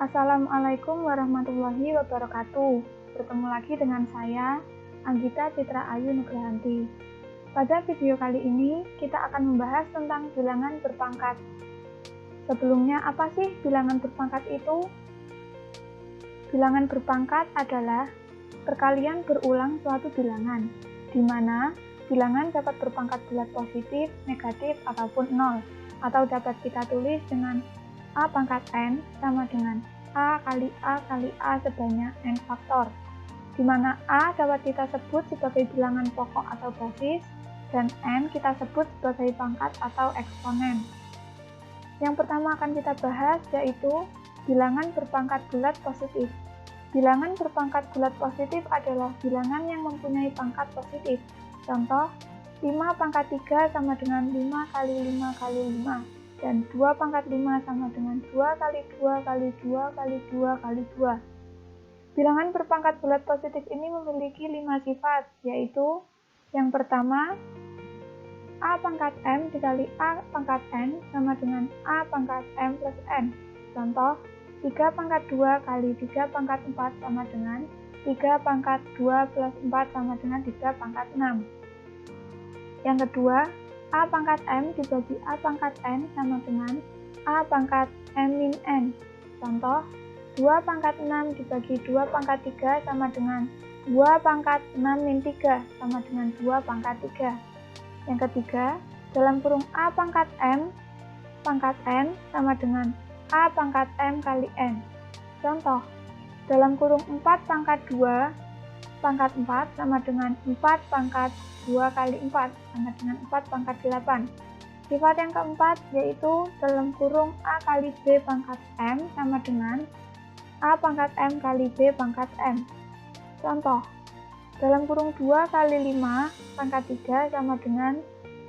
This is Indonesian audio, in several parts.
Assalamualaikum warahmatullahi wabarakatuh. Bertemu lagi dengan saya, Anggita Citra Ayu Nugrahanti. Pada video kali ini, kita akan membahas tentang bilangan berpangkat. Sebelumnya, apa sih bilangan berpangkat itu? Bilangan berpangkat adalah perkalian berulang suatu bilangan, di mana bilangan dapat berpangkat bulat positif, negatif, ataupun 0, atau dapat kita tulis dengan A pangkat N sama dengan A kali A kali A sebanyak N faktor, di mana A dapat kita sebut sebagai bilangan pokok atau basis, dan N kita sebut sebagai pangkat atau eksponen. Yang pertama akan kita bahas yaitu bilangan berpangkat bulat positif. Bilangan berpangkat bulat positif adalah bilangan yang mempunyai pangkat positif. Contoh, 5 pangkat 3 sama dengan 5 kali 5 kali 5. Dan 2 pangkat 5 sama dengan 2 kali 2 kali 2 kali 2 kali 2. Bilangan berpangkat bulat positif ini memiliki 5 sifat, yaitu yang pertama, A pangkat M dikali A pangkat N sama dengan A pangkat M plus N. Contoh, 3 pangkat 2 kali 3 pangkat 4 sama dengan 3 pangkat 2 plus 4 sama dengan 3 pangkat 6. Yang kedua, A pangkat M dibagi A pangkat N sama dengan A pangkat M min N. Contoh, 2 pangkat 6 dibagi 2 pangkat 3 sama dengan 2 pangkat 6 min 3 sama dengan 2 pangkat 3. Yang ketiga, dalam kurung A pangkat M pangkat N sama dengan A pangkat M kali N. Contoh, dalam kurung 4 pangkat 2 pangkat 4 sama dengan 4 pangkat 2 kali 4 sama dengan 4 pangkat 8. Sifat yang keempat yaitu dalam kurung A kali B pangkat M sama dengan A pangkat M kali B pangkat M. Contoh, dalam kurung 2 kali 5 pangkat 3 sama dengan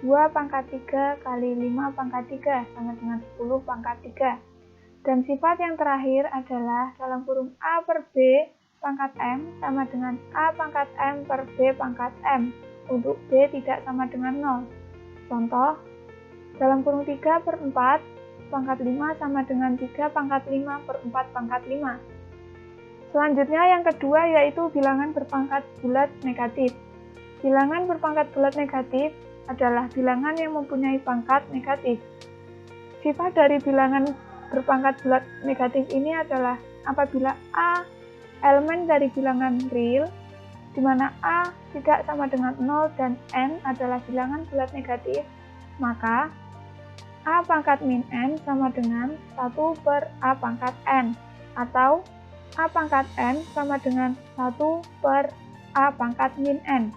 2 pangkat 3 kali 5 pangkat 3 sama dengan 10 pangkat 3. Dan sifat yang terakhir adalah dalam kurung A per B pangkat M sama dengan A pangkat M per B pangkat M, untuk B tidak sama dengan 0. Contoh, dalam kurung 3 per 4 pangkat 5 sama dengan 3 pangkat 5 per 4 pangkat 5. Selanjutnya yang kedua yaitu bilangan berpangkat bulat negatif. Bilangan berpangkat bulat negatif adalah bilangan yang mempunyai pangkat negatif. Sifat dari bilangan berpangkat bulat negatif ini adalah apabila A elemen dari bilangan real, di mana A tidak sama dengan 0 dan N adalah bilangan bulat negatif, maka A pangkat min N sama dengan 1 per A pangkat N, atau A pangkat N sama dengan 1 per A pangkat min N.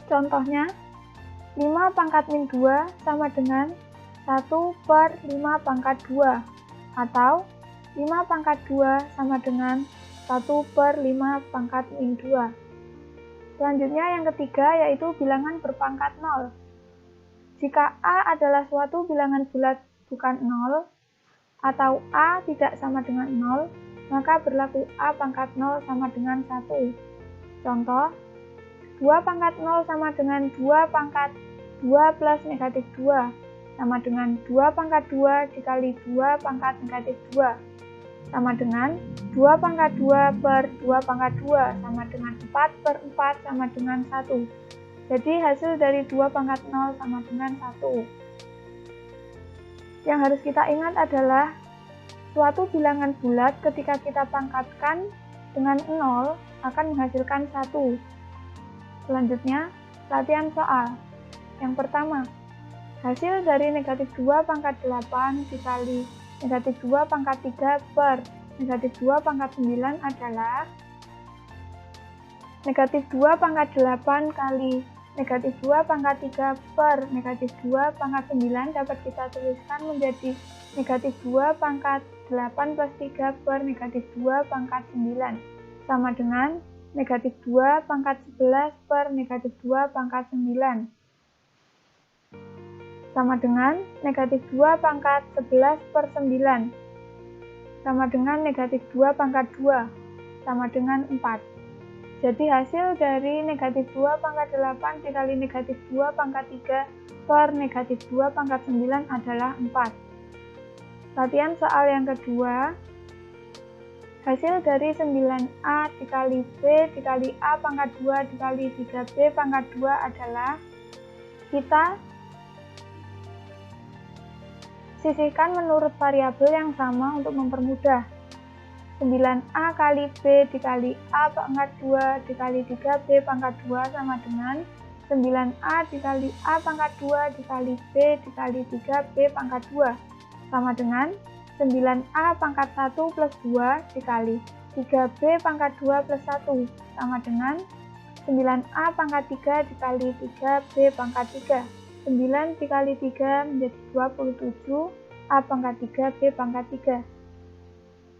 Contohnya, 5 pangkat min 2 sama dengan 1 per 5 pangkat 2, atau 5 pangkat 2 sama dengan 1 per 5 pangkat min 2. Selanjutnya yang ketiga yaitu bilangan berpangkat 0. Jika A adalah suatu bilangan bulat bukan 0, atau A tidak sama dengan 0, maka berlaku A pangkat 0 sama dengan 1. Contoh, 2 pangkat 0 sama dengan 2 pangkat 2 plus negatif 2, sama dengan 2 pangkat 2 dikali 2 pangkat negatif 2, sama dengan 2 pangkat 2 per 2 pangkat 2 sama dengan 4 per 4 sama dengan 1. Jadi hasil dari 2 pangkat 0 sama dengan 1. Yang harus kita ingat adalah suatu bilangan bulat ketika kita pangkatkan dengan 0 akan menghasilkan 1. Selanjutnya, latihan soal. Yang pertama, hasil dari negatif 2 pangkat 8 dikali negatif 2 pangkat 3 per negatif 2 pangkat 9 adalah negatif 2 pangkat 8 kali negatif 2 pangkat 3 per negatif 2 pangkat 9 dapat kita tuliskan menjadi negatif 2 pangkat 8 plus 3 per negatif 2 pangkat 9 sama dengan negatif 2 pangkat 11 per negatif 2 pangkat 9 sama dengan negatif 2 pangkat 11 per 9 sama dengan negatif 2 pangkat 2 sama dengan 4. Jadi hasil dari negatif 2 pangkat 8 dikali negatif 2 pangkat 3 per negatif 2 pangkat 9 adalah 4. Latihan soal yang kedua, Hasil dari 9A dikali B dikali A pangkat 2 dikali 3B pangkat 2 adalah, kita sisihkan menurut variabel yang sama untuk mempermudah. 9A kali B dikali A pangkat 2 dikali 3B pangkat 2 sama dengan 9A dikali A pangkat 2 dikali B dikali 3B pangkat 2 sama dengan 9A pangkat 1 plus 2 dikali 3B pangkat 2 plus 1 sama dengan 9A pangkat 3 dikali 3B pangkat 3. 9 dikali 3 menjadi 27, A pangkat 3, B pangkat 3.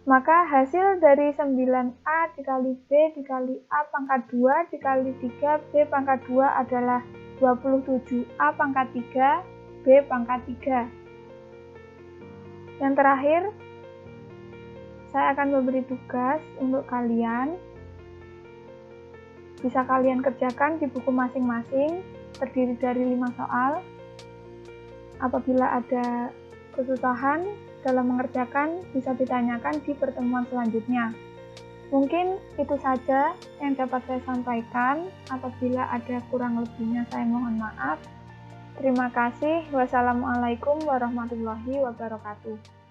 Maka hasil dari 9A dikali B dikali A pangkat 2 dikali 3B pangkat 2 adalah 27A pangkat 3, B pangkat 3. Yang terakhir, saya akan memberi tugas untuk kalian. Bisa kalian kerjakan di buku masing-masing, terdiri dari 5 soal. Apabila ada kesusahan dalam mengerjakan, bisa ditanyakan di pertemuan selanjutnya. Mungkin itu saja yang dapat saya sampaikan. Apabila ada kurang lebihnya, saya mohon maaf. Terima kasih. Wassalamualaikum warahmatullahi wabarakatuh.